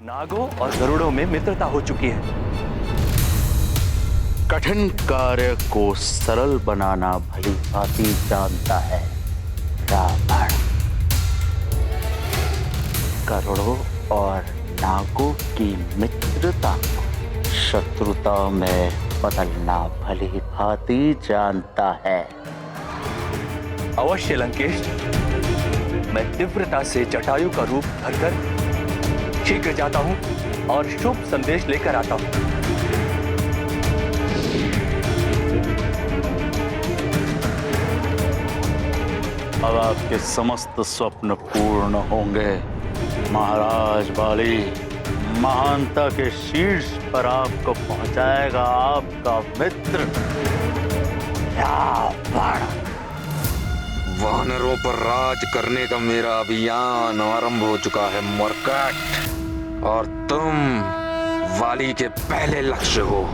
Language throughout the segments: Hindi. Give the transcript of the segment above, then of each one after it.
नागों और गरुड़ों में मित्रता हो चुकी है। कठिन कार्य को सरल बनाना भली भांति जानता है रावण। गरुड़ों और नागों की मित्रता को शत्रुता में बदलना भली भांति जानता है। अवश्य लंकेश, मैं तीव्रता से जटायु का रूप धरकर शीघ्र जाता हूं और शुभ संदेश लेकर आता हूं। अब आपके समस्त स्वप्न पूर्ण होंगे महाराज बाली। महानता के शीर्ष पर आपको पहुंचाएगा आपका मित्र रावण। वानरों पर राज करने का मेरा अभियान आरंभ हो चुका है मरकट, और तुम वाली के पहले लक्ष्य हो।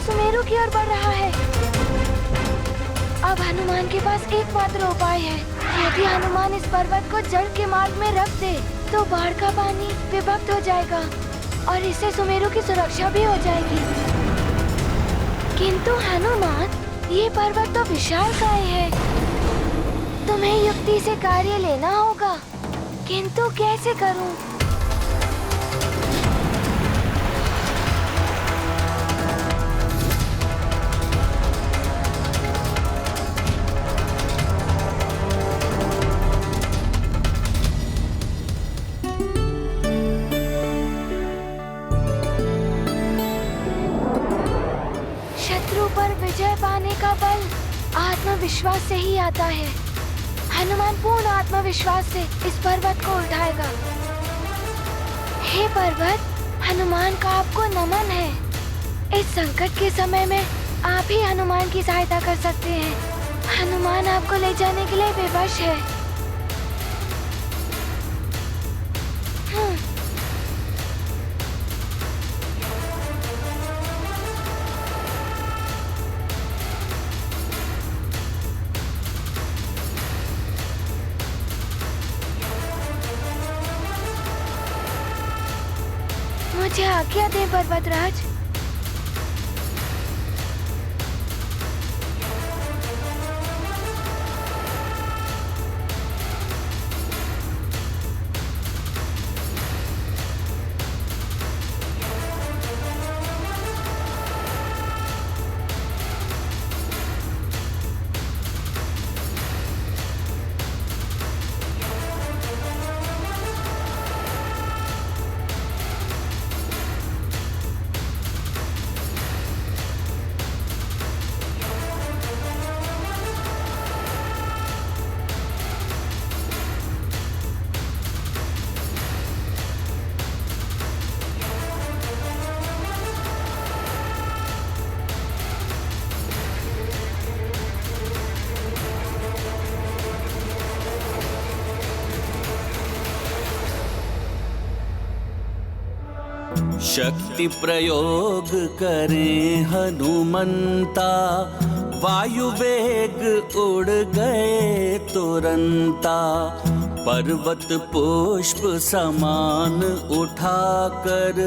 सुमेरु की ओर बढ़ रहा है। अब हनुमान के पास एकमात्र उपाय है। यदि हनुमान इस पर्वत को जल के मार्ग में रख दे तो बाढ़ का पानी विभक्त हो जाएगा और इससे सुमेरु की सुरक्षा भी हो जाएगी। किंतु हनुमान, ये पर्वत तो विशालकाय है। तुम्हें युक्ति से कार्य लेना होगा, किंतु कैसे करूं? विजय पाने का बल आत्मविश्वास से ही आता है। हनुमान पूर्ण आत्मविश्वास से इस पर्वत को उठाएगा। हे पर्वत, हनुमान का आपको नमन है। इस संकट के समय में आप ही हनुमान की सहायता कर सकते हैं। हनुमान आपको ले जाने के लिए विवश है। मुझे आज्ञा दे पर्वतराज। शक्ति प्रयोग करें हनुमंता, वायु वेग उड़ गए तुरंता। पर्वत पुष्प समान उठाकर,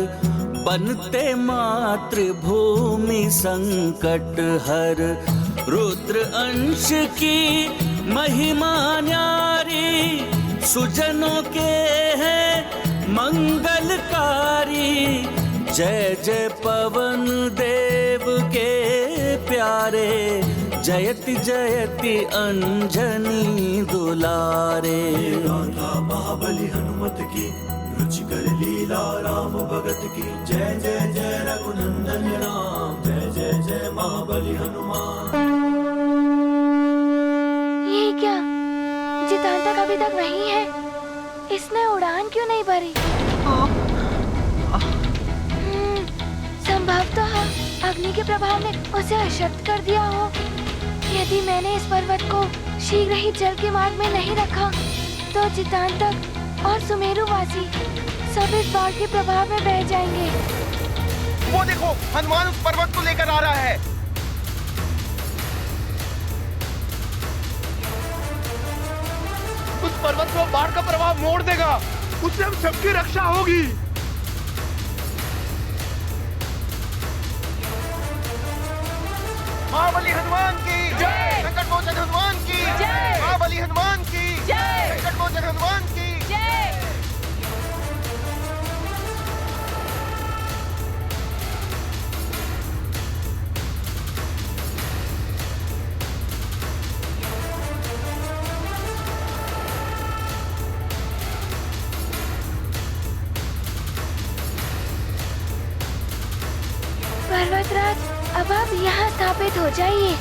बनते मातृभूमि संकट हर। रुद्र अंश की महिमा न्यारी, सुजनों के है मंगलकारी। जय जय पवन देव के प्यारे, जयति जयति अंजनी दुलारे। महाबली हनुमत की, रुचिकर लीला राम भगत की। जय जय जय रघुनंदन राम, जय जय जय महाबली हनुमान। ये क्या, जितांतक अभी तक वहीं है? इसने उड़ान क्यों नहीं भरी? संभवतः अग्नि के प्रभाव ने उसे अशक्त कर दिया हो। यदि मैंने इस पर्वत को शीघ्र ही जल के मार्ग में नहीं रखा तो जितांतक और सुमेरुवासी सब इस बाढ़ के प्रभाव में बह जाएंगे। वो देखो, हनुमान उस पर्वत को लेकर आ रहा है। उस पर्वत को बाढ़ का प्रभाव मोड़ देगा, उससे हम सबकी रक्षा होगी। महाबली हनुमान की जय, संकट मोचन हनुमान की जय, महाबली हनुमान की जय, संकट मोचन हनुमान की जय। पर्वतराज, अब आप यहाँ स्थापित हो जाइए।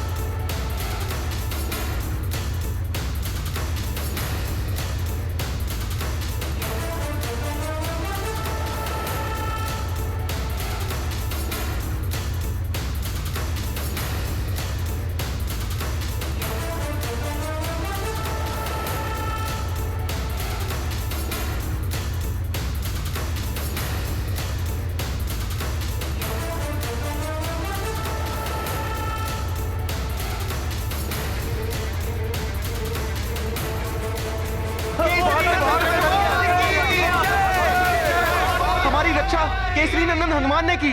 हमारी रक्षा केसरी नंदन हनुमान ने की।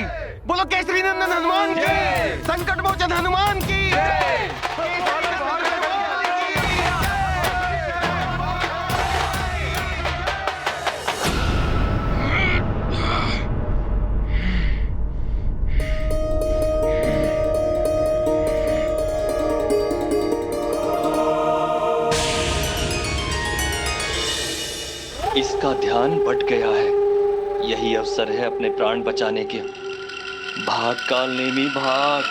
बोलो केसरी नंदन हनुमान की, संकट मोचन हनुमान की। इसका ध्यान भटक गया है। यही अवसर है अपने प्राण बचाने के। भाग काल नेमी भाग।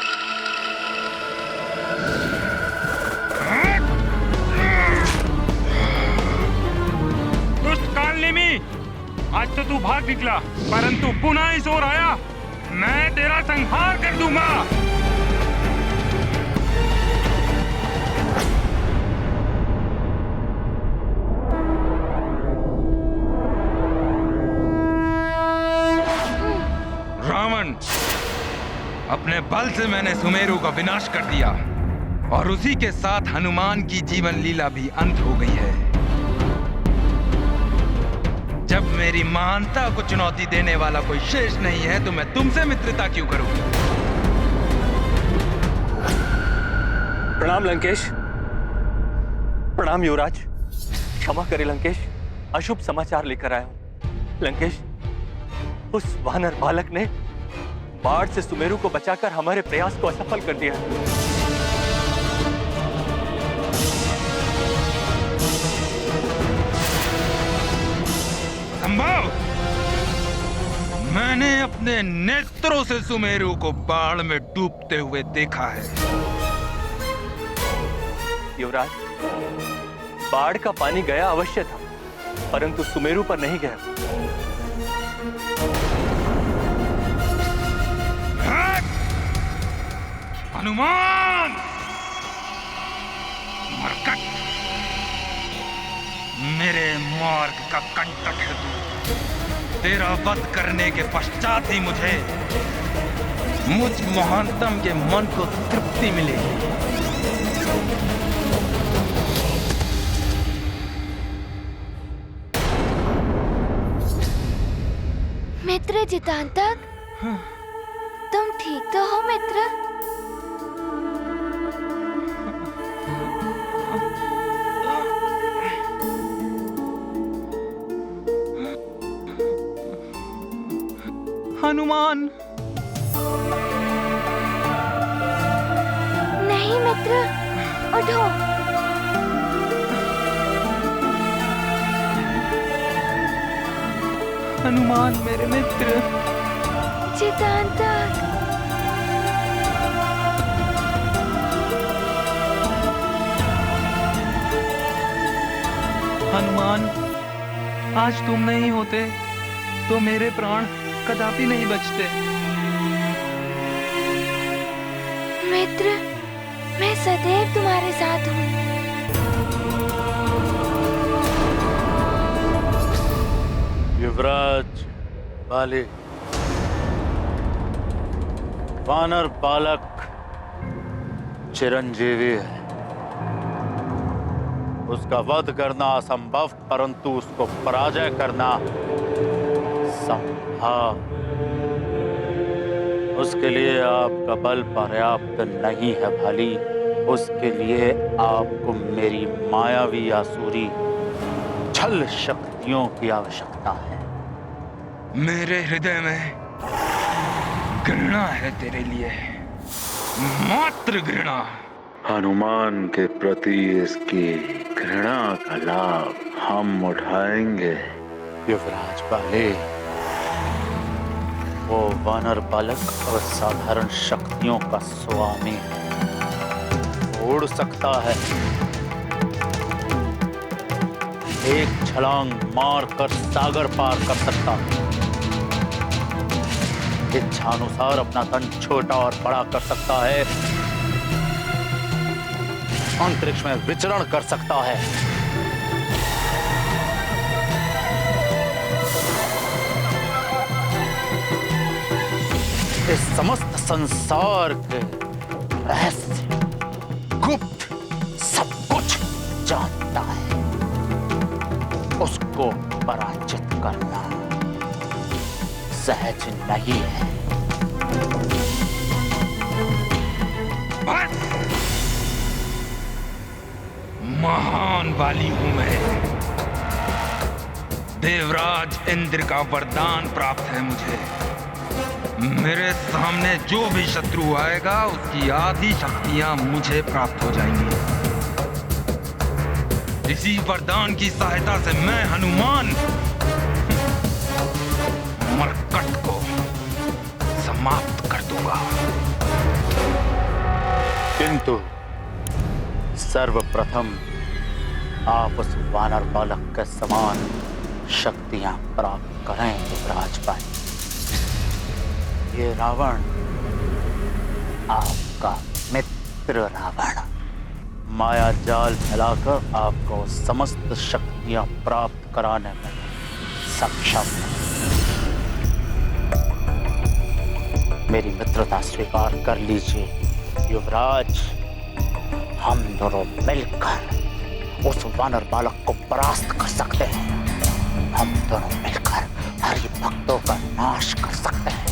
दुष्ट काल नेमी, आज तो तू भाग निकला, परंतु पुनः इस ओर आया, मैं तेरा संहार कर दूंगा। अपने बल से मैंने सुमेरु का विनाश कर दिया और उसी के साथ हनुमान की जीवन लीला भी अंत हो गई है। जब मेरी महानता को चुनौती देने वाला कोई शेष नहीं है तो मैं तुमसे मित्रता क्यों करूं? प्रणाम लंकेश। प्रणाम युवराज। क्षमा करे लंकेश, अशुभ समाचार लेकर आया हूं। लंकेश, उस वानर बालक ने बाढ़ से सुमेरु को बचाकर हमारे प्रयास को असफल कर दिया है। संभव? मैंने अपने नेत्रों से सुमेरु को बाढ़ में डूबते हुए देखा है। युवराज, बाढ़ का पानी गया अवश्य था, परंतु सुमेरु पर नहीं गया। हनुमान! मरकट! मेरे मार्ग का कंटक है तू। तेरा वध करने के पश्चात ही मुझे मुझ महानतम के मन को तृप्ति मिलेगी। मित्र जितांतक, तुम ठीक तो हो मित्र? हनुमान। नहीं मित्र, उठो। हनुमान मेरे मित्र। चितांतक। हनुमान, आज तुम नहीं होते तो मेरे प्राण कदापि नहीं बचते। मित्र, मैं सदैव तुम्हारे साथ हूँ। युवराज बाली, वानर बालक चिरंजीवी है। उसका वध करना असंभव, परंतु उसको पराजय करना संभव। उसके लिए आपका बल पर्याप्त नहीं है भाली। उसके लिए आपको मेरी मायावी आसुरी छल शक्तियों की आवश्यकता है। मेरे हृदय में घृणा है तेरे लिए, मात्र घृणा। हनुमान के प्रति इसकी घृणा का लाभ हम उठाएंगे। युवराज बाले, वो वानर बालक असाधारण शक्तियों का स्वामी है। उड़ सकता है, एक छलांग मारकर सागर पार कर सकता है, इच्छानुसार अपना तन छोटा और बड़ा कर सकता है, अंतरिक्ष में विचरण कर सकता है। इस समस्त संसार के रहस्य गुप्त सब कुछ जानता है। उसको पराजित करना सहज नहीं है। महान बाली हूं मैं। देवराज इंद्र का वरदान प्राप्त है मुझे। मेरे सामने जो भी शत्रु आएगा उसकी आधी शक्तियां मुझे प्राप्त हो जाएंगी। इसी वरदान की सहायता से मैं हनुमान मरकट को समाप्त कर दूंगा। किंतु सर्वप्रथम आप उस वानर बालक के समान शक्तियां प्राप्त करें युवराज बाली। ये रावण आपका मित्र रावण माया जाल फैलाकर आपको समस्त शक्तियां प्राप्त कराने में सक्षम है। मेरी मित्रता स्वीकार कर लीजिए युवराज। हम दोनों मिलकर उस वानर बालक को परास्त कर सकते हैं। हम दोनों मिलकर हरि भक्तों का नाश कर सकते हैं।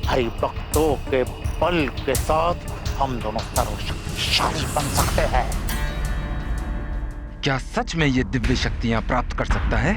हरि भक्तों के बल के साथ हम दोनों सर्वशक्तिशाली बन सकते हैं। क्या सच में ये दिव्य शक्तियां प्राप्त कर सकता है?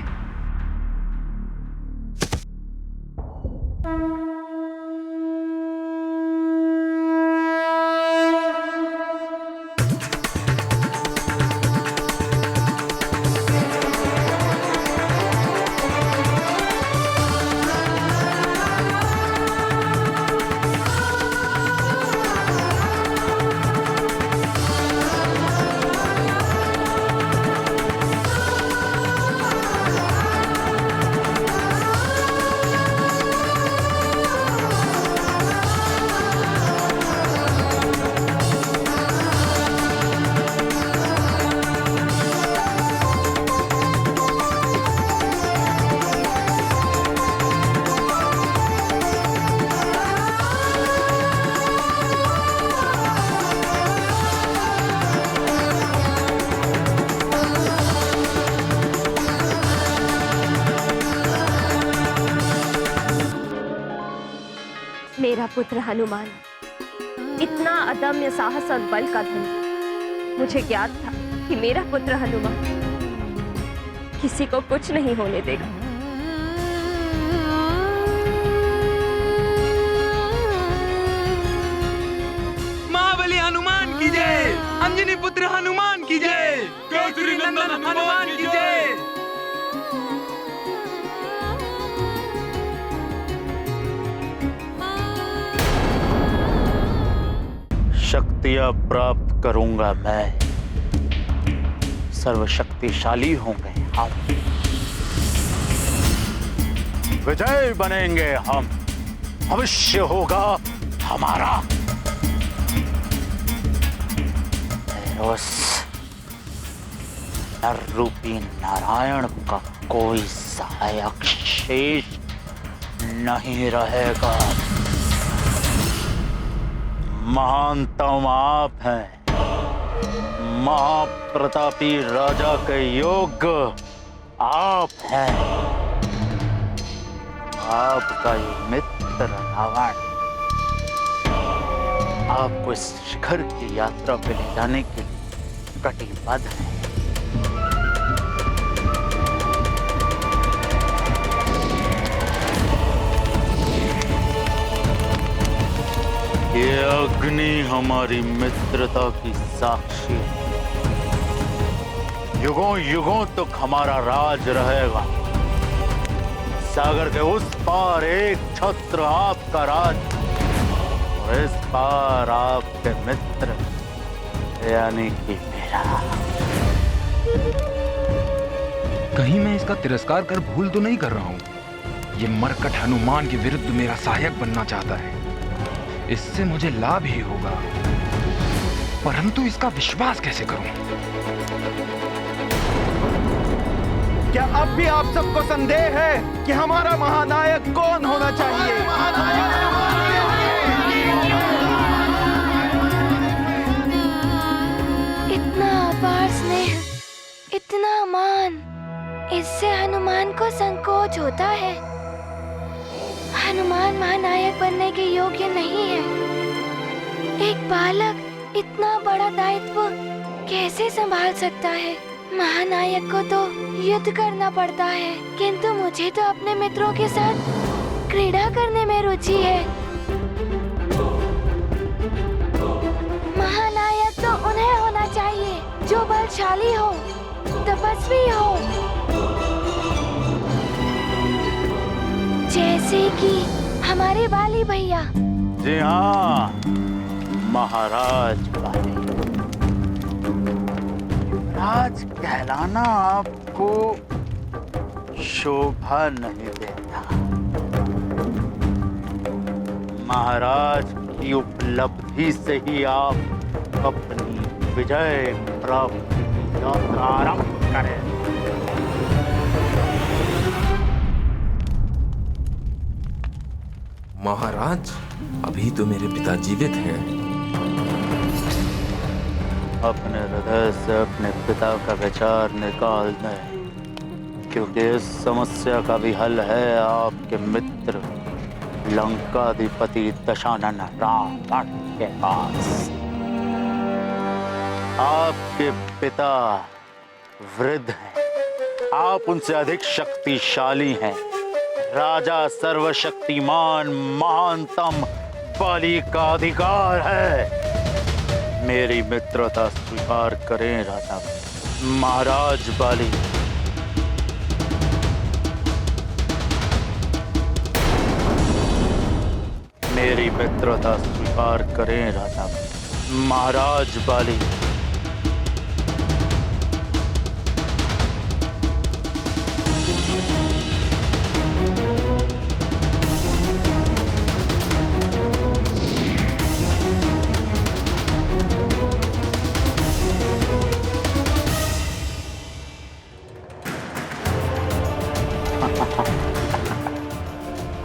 मेरा पुत्र हनुमान इतना अदम्य साहस और बल का धनी। मुझे ज्ञात था कि मेरा पुत्र हनुमान किसी को कुछ नहीं होने देगा। नंदन हनुमान की जय। शक्तियां प्राप्त करूंगा मैं, सर्वशक्तिशाली होंगे हम, विजय बनेंगे हम, भविष्य होगा हमारा। उस नर रूपी नारायण का कोई सहायक शेष नहीं रहेगा। महानतम आप हैं, महाप्रतापी राजा के योग्य आप हैं। आपका ये मित्र रावण आपको इस शिखर की यात्रा पे ले जाने के लिए कटिबद्ध है। ये अग्नि हमारी मित्रता की साक्षी, युगों युगों तक हमारा राज रहेगा। सागर के उस पार एक छत्र आपका राज, और इस पार आपके मित्र यानी कि मेरा। कहीं मैं इसका तिरस्कार कर भूल तो नहीं कर रहा हूँ? ये मरकट हनुमान के विरुद्ध मेरा सहायक बनना चाहता है, इससे मुझे लाभ ही होगा, परंतु इसका विश्वास कैसे करूं? क्या अब भी आप सबको संदेह है कि हमारा महानायक कौन होना चाहिए? इतना अपार स्नेह, इतना मान, इससे हनुमान को संकोच होता है। हनुमान महानायक बनने के योग्य नहीं है। एक बालक इतना बड़ा दायित्व कैसे संभाल सकता है? महानायक को तो युद्ध करना पड़ता है, किंतु मुझे तो अपने मित्रों के साथ क्रीड़ा करने में रुचि है। महानायक तो उन्हें होना चाहिए जो बलशाली हो, तपस्वी हो, जैसे कि हमारे बाली भैया। जी हाँ, महाराज बाली। राज कहलाना आपको शोभा नहीं देता। महाराज की उपलब्धि से ही आप अपनी विजय प्राप्ति की यात्रा आरंभ करें। महाराज, अभी तो मेरे पिता जीवित हैं। अपने हृदय से अपने पिता का विचार निकाल दें, क्योंकि इस समस्या का भी हल है आपके मित्र लंकाधिपति दशानन रावण के पास। आपके पिता वृद्ध हैं, आप उनसे अधिक शक्तिशाली हैं। राजा सर्वशक्तिमान महानतम बाली का अधिकार है। मेरी मित्रता स्वीकार करें राजा महाराज बाली। मेरी मित्रता स्वीकार करें राजा महाराज बाली।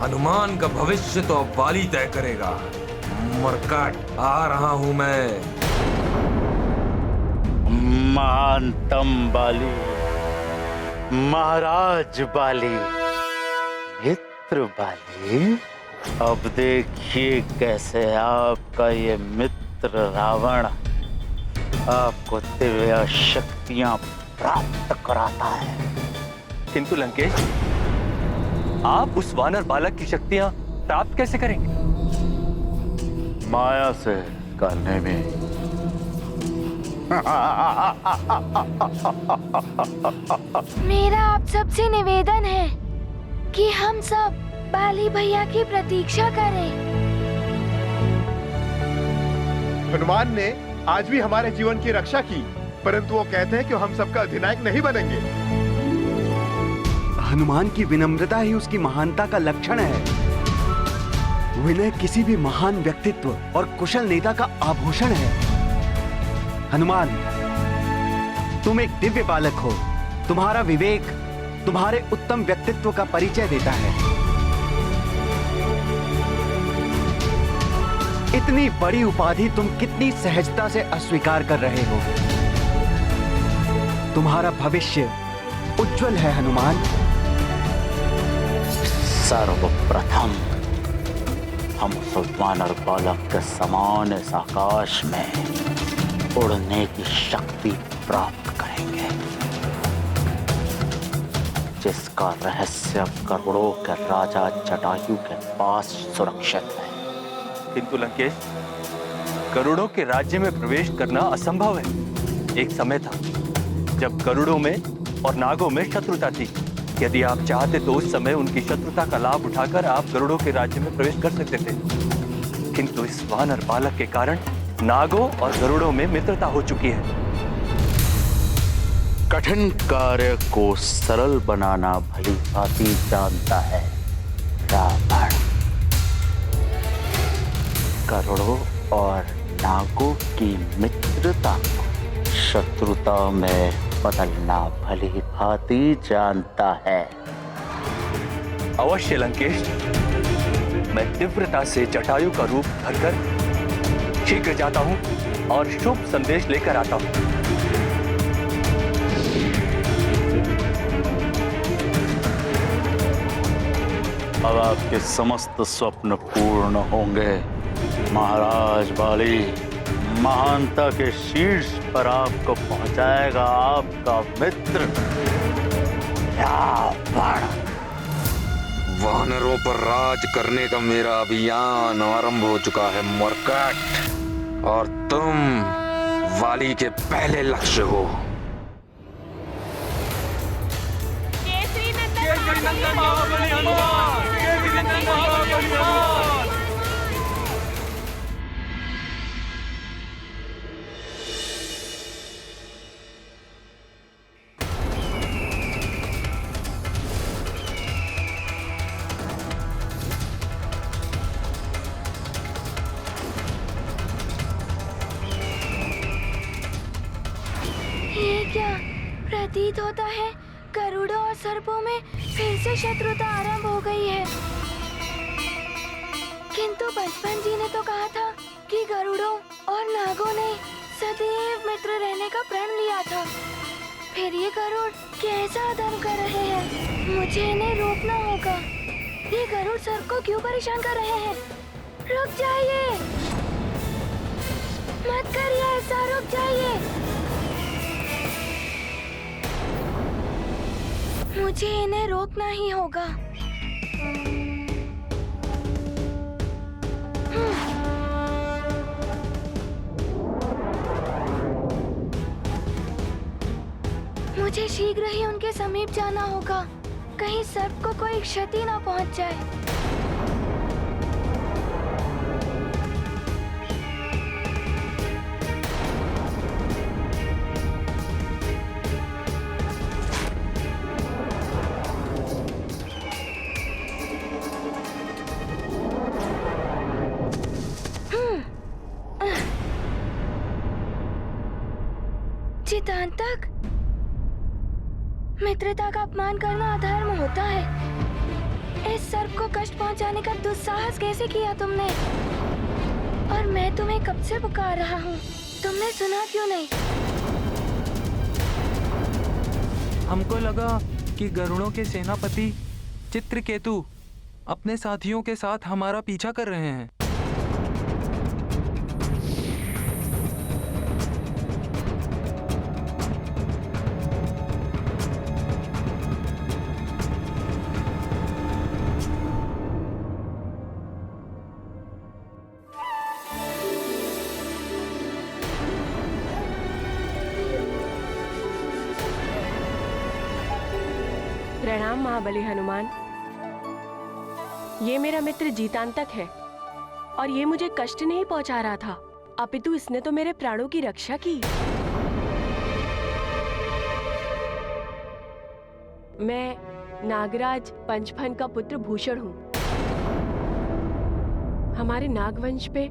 हनुमान का भविष्य तो अब बाली तय करेगा। मरकट, आ रहा हूं मैं। महानतम बाली, महाराज बाली, मित्र बाली, अब देखिए कैसे आपका ये मित्र रावण आपको दिव्य शक्तियां प्राप्त कराता है। किंतु लंकेश, आप उस वानर बालक की शक्तियां प्राप्त कैसे करेंगे? माया से करने में मेरा आप सबसे निवेदन है कि हम सब बाली भैया की प्रतीक्षा करें। हनुमान ने आज भी हमारे जीवन की रक्षा की, परंतु वो कहते हैं कि हम सबका अधिनायक नहीं बनेंगे। हनुमान की विनम्रता ही उसकी महानता का लक्षण है। विनय किसी भी महान व्यक्तित्व और कुशल नेता का आभूषण है। हनुमान, तुम एक दिव्य बालक हो। तुम्हारा विवेक तुम्हारे उत्तम व्यक्तित्व का परिचय देता है। इतनी बड़ी उपाधि तुम कितनी सहजता से अस्वीकार कर रहे हो। तुम्हारा भविष्य उज्जवल है हनुमान। सर्वप्रथम हम उस वानर बालक के समान इस आकाश में उड़ने की शक्ति प्राप्त करेंगे, जिसका रहस्य करोड़ों के राजा जटायु के पास सुरक्षित है। किंतु लंकेश, करोड़ों के राज्य में प्रवेश करना असंभव है। एक समय था जब करोड़ों में और नागों में शत्रुता थी। यदि आप चाहते तो उस समय उनकी शत्रुता का लाभ उठाकर आप गरुड़ों के राज्य में प्रवेश कर सकते थे, किंतु इस वानर बालक के कारण नागों और गरुड़ों में मित्रता हो चुकी है। कठिन कार्य को सरल बनाना भली भांति जानता है रावण। गरुड़ों और नागों की मित्रता शत्रुता में बदलना भली भांति जानता है। अवश्य लंकेश, मैं तीव्रता से जटायु का रूप धरकर शीघ्र जाता हूं और शुभ संदेश लेकर आता हूं। अब आपके समस्त स्वप्न पूर्ण होंगे महाराज बाली। महानता के शीर्ष पर आपको पहुंचाएगा आपका मित्र रावण। वानरों पर राज करने का मेरा अभियान आरंभ हो चुका है मरकट, और तुम वाली के पहले लक्ष्य हो। प्रतीत होता है गरुड़ों और सर्पों में फिर से शत्रुता आरंभ हो गई है। किंतु बचपन जी ने तो कहा था कि गरुड़ों और नागों ने सदैव मित्र रहने का प्रण लिया था। फिर ये गरुड़ कैसा अधर्म कर रहे हैं? मुझे इन्हें रोकना होगा। ये गरुड़ सर को क्यों परेशान कर रहे हैं? रुक जाइए, मत करिए ऐसा, रुक जाइए। मुझे इन्हें रोकना ही होगा। मुझे शीघ्र ही उनके समीप जाना होगा, कहीं सर्प को कोई क्षति ना पहुंच जाए। चितांतक, मित्रता का अपमान करना अधर्म होता है। इस सर्प को कष्ट पहुंचाने का दुस्साहस कैसे किया तुमने? और मैं तुम्हें कब से पुकार रहा हूँ, तुमने सुना क्यों नहीं? हमको लगा कि गरुड़ों के सेनापति चित्रकेतु अपने साथियों के साथ हमारा पीछा कर रहे हैं। प्रणाम महाबली हनुमान। ये मेरा मित्र जीतांतक है और ये मुझे कष्ट नहीं पहुंचा रहा था, अपितु इसने तो मेरे प्राणों की रक्षा की। मैं नागराज पंचफन का पुत्र भूषण हूँ। हमारे नागवंश पे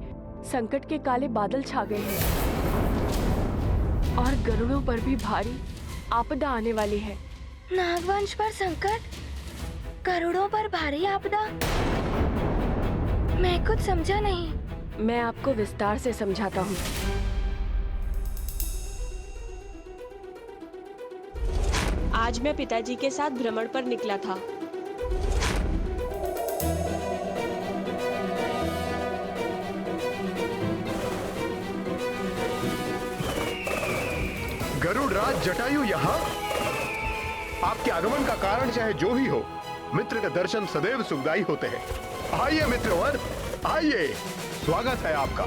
संकट के काले बादल छा गए हैं और गरुड़ों पर भी भारी आपदा आने वाली है। नागवंश पर संकट, करोड़ों पर भारी आपदा। मैं कुछ समझा नहीं। मैं आपको विस्तार से समझाता हूँ। आज मैं पिताजी के साथ भ्रमण पर निकला था। गरुड़ राज जटायु यहाँ? आपके आगमन का कारण चाहे जो ही हो, मित्र के दर्शन सदैव सुखदायी होते हैं। आइए मित्रवर, आइए, स्वागत है आपका।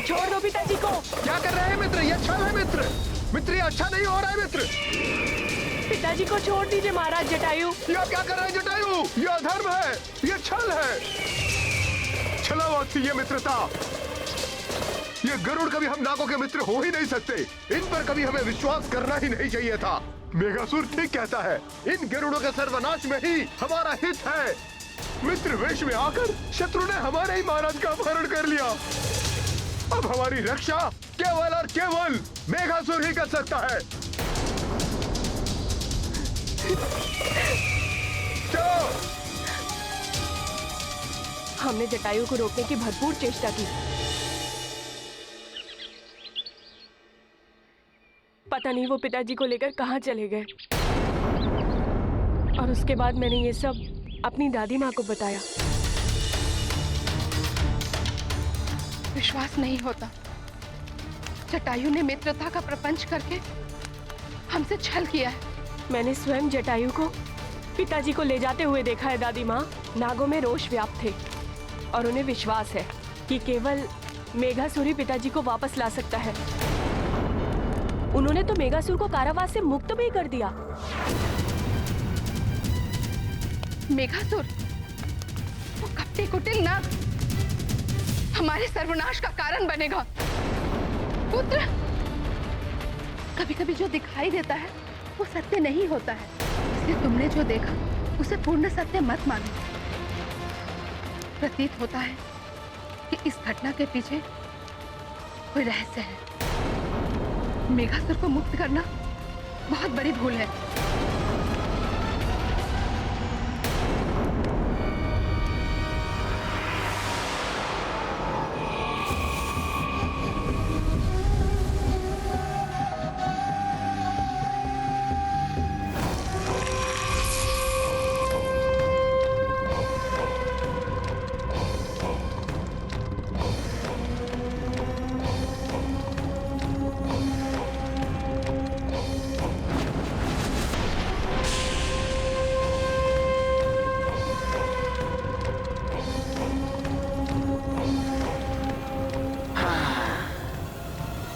छोड़ दो पिताजी को। क्या कर रहे हैं मित्र? ये छल है मित्र। मित्र ये अच्छा नहीं हो रहा है मित्र। पिताजी को छोड़ दीजिए महाराज जटायु। ये क्या कर रहे हैं जटायु? ये अधर्म है, ये छल है। छलावत थी ये मित्रता। ये गरुड़ कभी हम नागों के मित्र हो ही नहीं सकते। इन पर कभी हमें विश्वास करना ही नहीं चाहिए था। मेघासुर ठीक कहता है, इन गरुड़ों के सर्वनाश में ही हमारा हित है। मित्र वेश में आकर शत्रु ने हमारे ही महाराज का अपहरण कर लिया। अब हमारी रक्षा केवल और केवल मेघासुर ही कर सकता है। हमने जटायु को रोकने की भरपूर चेष्टा की। पता नहीं वो पिताजी को लेकर कहां चले गए। और उसके बाद मैंने ये सब अपनी दादी माँ को बताया। विश्वास नहीं होता, जटायु ने मित्रता का प्रपंच करके हमसे छल किया है। मैंने स्वयं जटायु को पिताजी को ले जाते हुए देखा है दादी माँ। नागों में रोष व्याप्त थे और उन्हें विश्वास है कि केवल मेघासुर ही पिताजी को वापस ला सकता है। उन्होंने तो मेघासुर को कारावास से मुक्त भी कर दिया। मेघासुर, वो कपटी कुटिल नाग हमारे सर्वनाश का कारण बनेगा। पुत्र, कभी कभी जो दिखाई देता है वो सत्य नहीं होता है, इसलिए तुमने जो देखा उसे पूर्ण सत्य मत मानो। प्रतीत होता है कि इस घटना के पीछे कोई रहस्य है। मेघासुर को मुक्त करना बहुत बड़ी भूल है।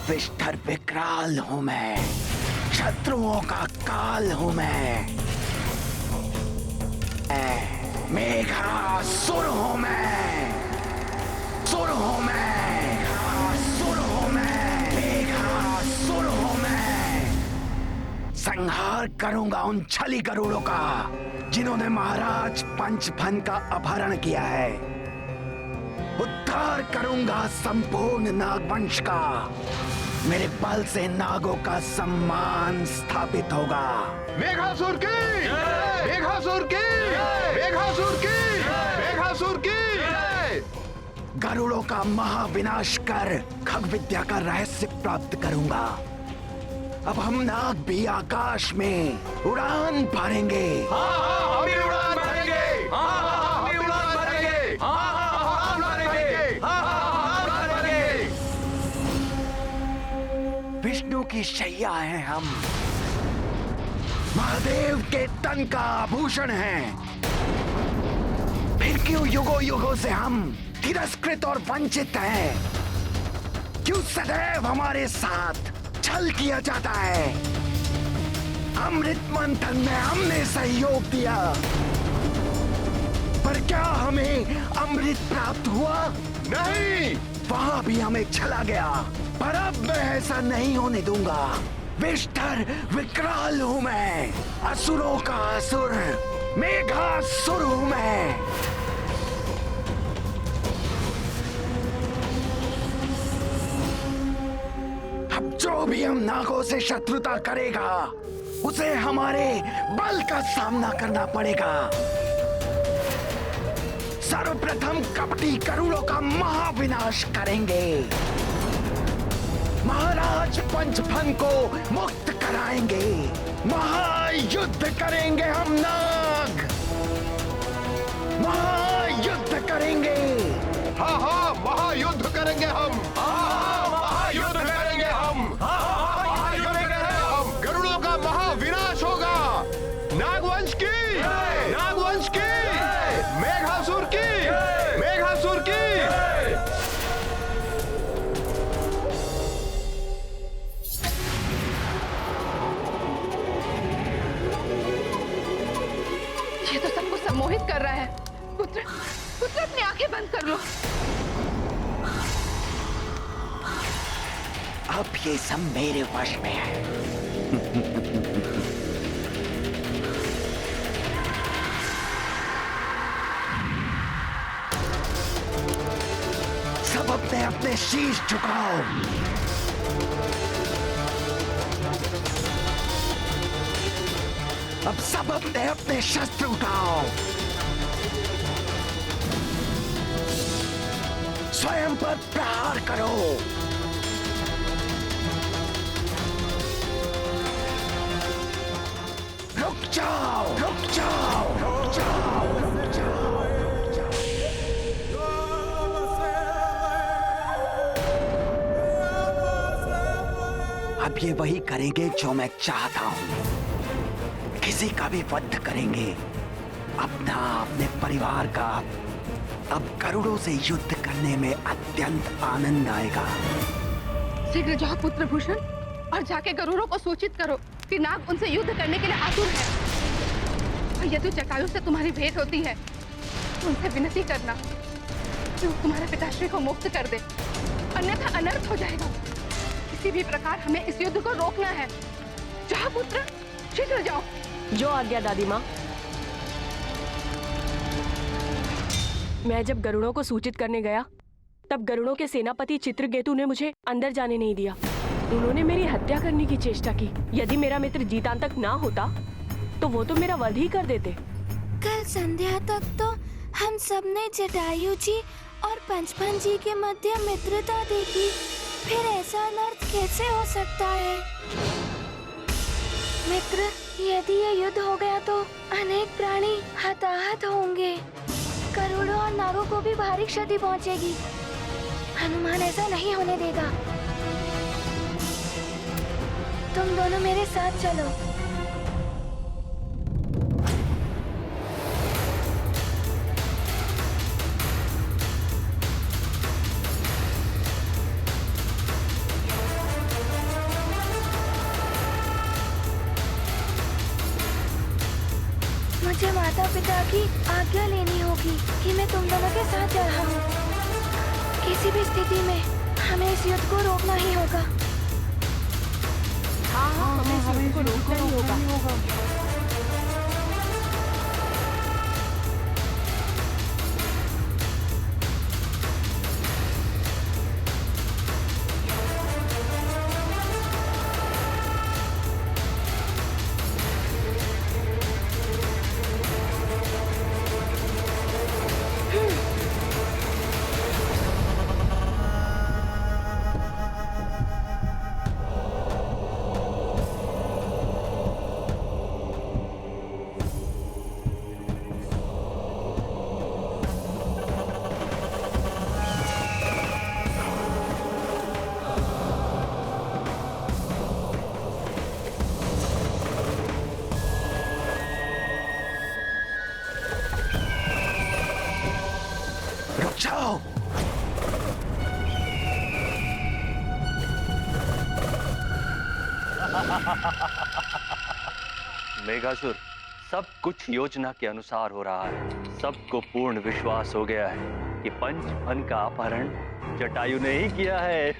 विष्ठर विकराल हूं मैं, शत्रुओं का काल हूं मैं। मेघासुर हूं मैं, सुर हूं मैं, सुर हूं मैं, मेघासुर हूं मैं। संहार करूंगा उन छली गरुड़ों का जिन्होंने महाराज पंचफन का अपहरण किया है। उद्धार करूंगा संपूर्ण नागवंश का। मेरे बल से नागों का सम्मान स्थापित होगा। मेघासुर की, मेघासुर की, मेघासुर की, मेघासुर की। गरुड़ों का महाविनाश कर खग विद्या का रहस्य प्राप्त करूंगा। अब हम नाग भी आकाश में उड़ान भरेंगे। हम भी उड़ान भरेंगे। हम भी उड़ान भरेंगे। हम उड़ान भरेंगे। विष्णु की शैया हैं हम, महादेव के तन का आभूषण हैं। फिर क्यों युगों युगों से हम तिरस्कृत और वंचित हैं? क्यों सदैव हमारे साथ छल किया जाता है? अमृत मंथन में हमने सहयोग दिया, पर क्या हमें अमृत प्राप्त हुआ? नहीं, वहां भी हमें छला गया। पर अब मैं ऐसा नहीं होने दूंगा। विष्ठर विकराल हूं मैं, असुरों का असुर, मेघासुर हूं मैं। अब जो भी हम नागों से शत्रुता करेगा, उसे हमारे बल का सामना करना पड़ेगा। सर्वप्रथम कपटी करोड़ों का महाविनाश करेंगे। महाराज पंचफन को मुक्त कराएंगे। महायुद्ध करेंगे हम नाग, महायुद्ध करेंगे। हाँ हाँ, महायुद्ध करेंगे हम। हाँ, महायुद्ध करेंगे हम। महायुद्ध करेंगे हम। गरुड़ों का महाविनाश होगा। नागवंश की, नागवंश की, मेघासुर की, मेघासुर की। ये तो सबको सम्मोहित कर रहा है। पुत्र, पुत्र अपनी आंखें बंद कर लो। अब ये सब मेरे वश में है। सब अपने अपने शीश झुकाओ। अब सब अपने अपने शस्त्र उठाओ। स्वयं पर प्रहार करो। रुक जाओ, रुक जाओ, रुक जाओ, रुक जाओ, रुक जाओ। अब ये वही करेंगे जो मैं चाहता हूं। किसी का भी वध करेंगे, अपना, अपने परिवार का। अब गरुड़ों से युद्ध करने में अत्यंत आनंद आएगा। शीघ्र जाओ पुत्रभूषण, और जाके गरुड़ों को सूचित करो कि नाग उनसे युद्ध करने के लिए आतुर है। और यदि जटायु से तुम्हारी भेंट होती है तो उनसे विनती करना कि वो तुम्हारे पिताश्री को मुक्त कर दे, अन्यथा अनर्थ हो जाएगा। किसी भी प्रकार हमें इस युद्ध को रोकना है। जाओ पुत्र, शीघ्र जाओ। जो आज्ञा दादी माँ। मैं जब गरुड़ों को सूचित करने गया, तब गरुड़ों के सेनापति चित्रकेतु ने मुझे अंदर जाने नहीं दिया। उन्होंने मेरी हत्या करने की चेष्टा की। यदि मेरा मित्र जीतांतक ना होता, तो वो तो मेरा वध ही कर देते। कल संध्या तक तो हम सबने जटायु जी और पंचफन जी के मध्य मित्रता देखी, फिर ऐसा अनर्थ कैसे हो सकता है? मित्र, यदि ये युद्ध हो गया तो अनेक प्राणी हताहत होंगे। करोड़ों और नागों को भी भारी क्षति पहुंचेगी। हनुमान ऐसा नहीं होने देगा। तुम दोनों मेरे साथ चलो। मुझे माता पिता की आज्ञा लेनी होगी कि मैं तुम दोनों के साथ जा रहा हूँ। किसी भी स्थिति में हमें इस युद्ध को रोकना ही होगा। हाँ, हमें इस युद्ध को रोकना ही होगा। जाओ। मेघासुर, सब कुछ योजना के अनुसार हो रहा है। सबको पूर्ण विश्वास हो गया है कि पंचफन का अपहरण जटायु ने ही किया है।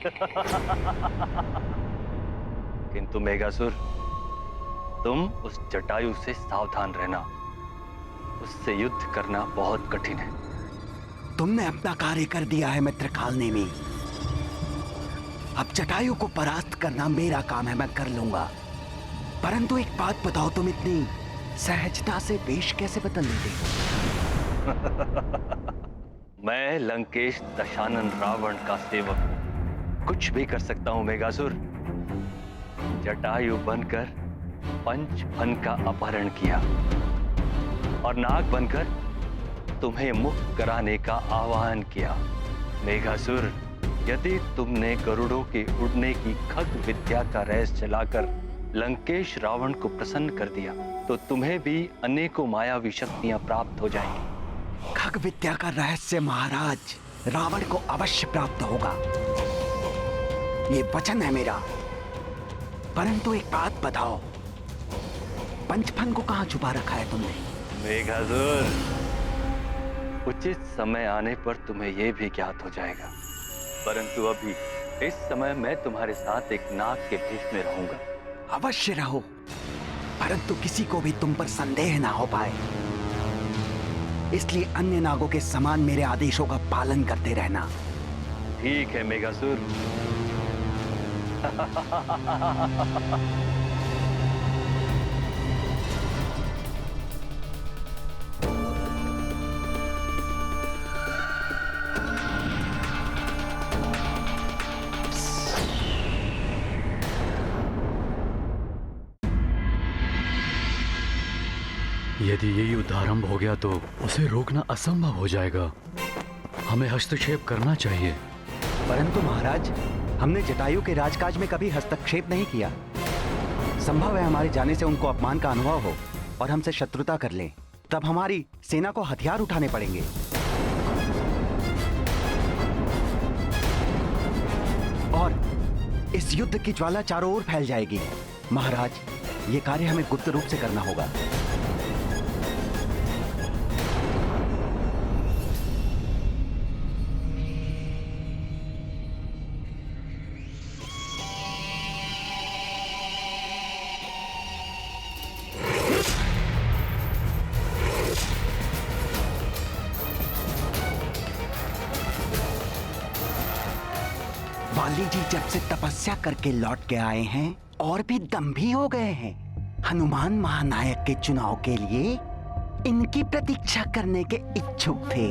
किंतु मेघासुर, तुम उस जटायु से सावधान रहना। उससे युद्ध करना बहुत कठिन है। तुमने अपना कार्य कर दिया है मित्रकाल नेमी। अब जटायु को परास्त करना मेरा काम है, मैं कर लूंगा। परंतु एक बात बताओ, तुम इतनी सहजता से वेश कैसे बदल लेते हो? मैं लंकेश दशानन रावण का सेवक हूं, कुछ भी कर सकता हूं मेघासुर। जटायु बनकर पंचफन का अपहरण किया और नाग बनकर तुम्हें मुक्त कराने का आह्वान किया। मेघासुर, यदि तुमने गरुड़ों के उड़ने की खग विद्या का रहस्य चलाकर लंकेश रावण को प्रसन्न कर दिया तो तुम्हें भी अनेकों मायावी शक्तियां प्राप्त हो जाएंगी। खग विद्या का रहस्य महाराज रावण को अवश्य प्राप्त होगा, ये वचन है मेरा। परंतु एक बात बताओ, पंचफन को कहां छुपा रखा है तुमने? मेघासुर, उचित समय आने पर तुम्हें यह भी ज्ञात हो जाएगा। परंतु अभी इस समय मैं तुम्हारे साथ एक नाग के भेष में रहूंगा। अवश्य रहो, परंतु किसी को भी तुम पर संदेह ना हो पाए, इसलिए अन्य नागों के समान मेरे आदेशों का पालन करते रहना। ठीक है मेघासुर। यदि ये युद्ध आरंभ हो गया तो उसे रोकना असंभव हो जाएगा। हमें हस्तक्षेप करना चाहिए। परंतु महाराज, हमने जटायु के राजकाज में कभी हस्तक्षेप नहीं किया। संभव है हमारे जाने से उनको अपमान का अनुभव हो और हमसे शत्रुता कर लें। तब हमारी सेना को हथियार उठाने पड़ेंगे। और इस युद्ध की ज्वाला चारों ओर फैल जाएगी। महाराज, ये कार्य हमें गुप्त रूप से करना होगा। वाली जी जब से तपस्या करके लौट के आए हैं और भी दम्भी हो गए हैं। हनुमान महानायक के चुनाव के लिए इनकी प्रतीक्षा करने के इच्छुक थे।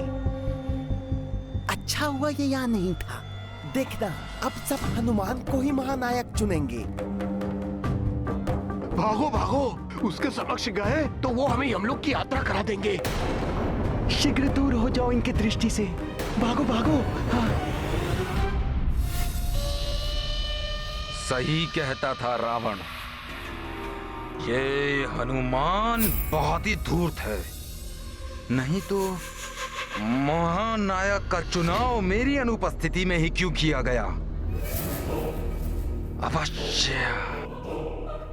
अच्छा हुआ ये यहाँ नहीं था। देखना, अब सब हनुमान को ही महानायक चुनेंगे। भागो भागो, उसके समक्ष गए तो वो हमें यमलोक की यात्रा करा देंगे। शीघ्र दूर हो जाओ इनकी दृष्टि से। भागो भागो। हाँ। सही कहता था रावण, ये हनुमान बहुत ही धूर्त है। नहीं तो महानायक का चुनाव मेरी अनुपस्थिति में ही क्यों किया गया?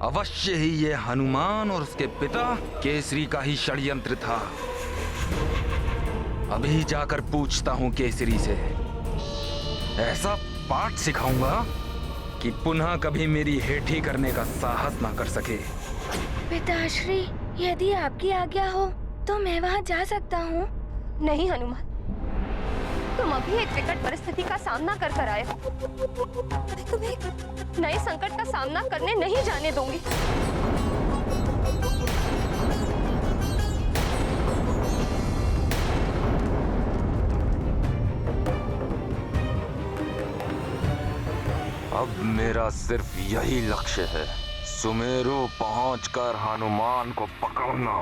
अवश्य ही ये हनुमान और उसके पिता केसरी का ही षड्यंत्र था। अभी जाकर पूछता हूं केसरी से, ऐसा पाठ सिखाऊंगा कि पुनः कभी मेरी हेठी करने का साहस ना कर सके। पिताश्री, यदि आपकी आज्ञा हो तो मैं वहाँ जा सकता हूँ। नहीं हनुमान, तुम अभी एक विकट परिस्थिति का सामना कर आए हो। मैं तुम्हें एक नए संकट का सामना करने नहीं जाने दूंगी। अब मेरा सिर्फ यही लक्ष्य है, सुमेरु पहुंचकर हनुमान को पकड़ना।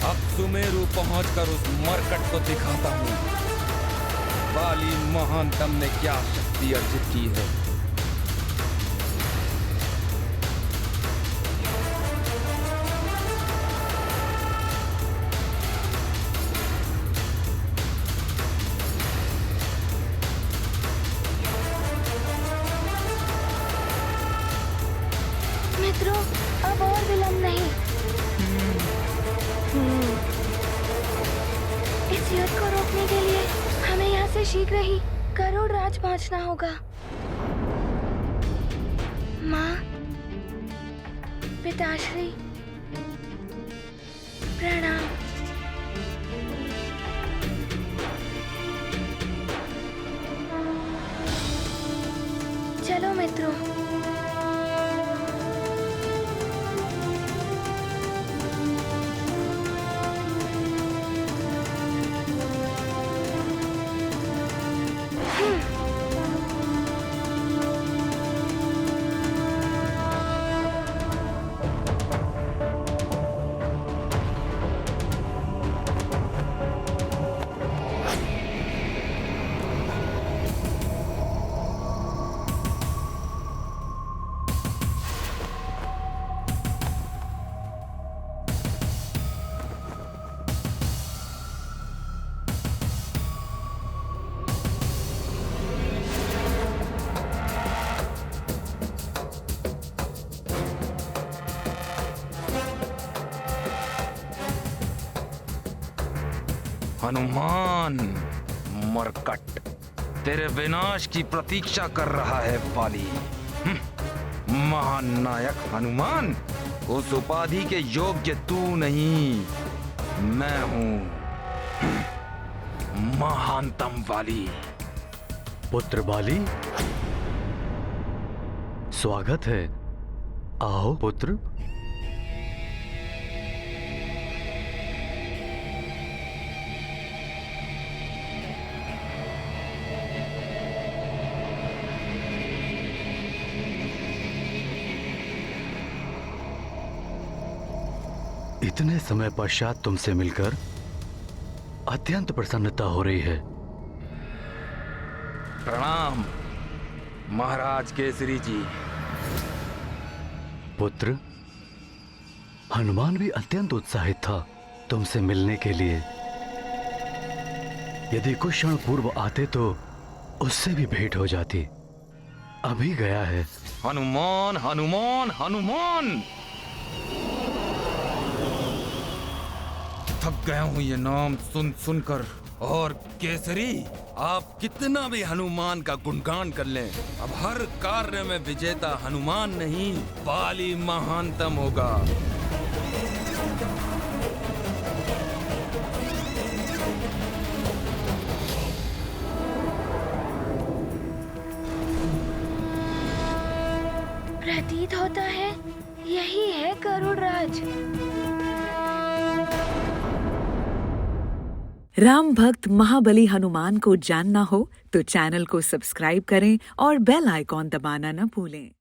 अब सुमेरु पहुंचकर उस मरकट को दिखाता हूँ बाली महानतम ने क्या शक्ति अर्जित की है। मित्रों, अब और विलंब नहीं। इस युद्ध को रोकने के लिए हमें यहाँ से शीघ्र ही गरुड़ राज पहुँचना होगा। माँ, पिताश्री, प्रणाम। चलो मित्रों। हनुमान, मरकट तेरे विनाश की प्रतीक्षा कर रहा है बाली। महान नायक हनुमान, उस उपाधि के योग्य तू नहीं, मैं हूँ महानतम बाली। पुत्र बाली, स्वागत है। आओ पुत्र। इतने समय पश्चात तुमसे मिलकर अत्यंत प्रसन्नता हो रही है। प्रणाम महाराज केसरी जी। पुत्र, हनुमान भी अत्यंत उत्साहित था तुमसे मिलने के लिए। यदि कुछ क्षण पूर्व आते तो उससे भी भेंट हो जाती। अभी गया है। हनुमान, हनुमान, हनुमान, थक गया हूं ये नाम सुन सुनकर। और केसरी, आप कितना भी हनुमान का गुणगान कर लें, अब हर कार्य में विजेता हनुमान नहीं, बाली महानतम होगा। प्रतीत होता है यही है गरुड़ राज। राम भक्त महाबली हनुमान को जानना हो तो चैनल को सब्सक्राइब करें और बेल आइकॉन दबाना न भूलें।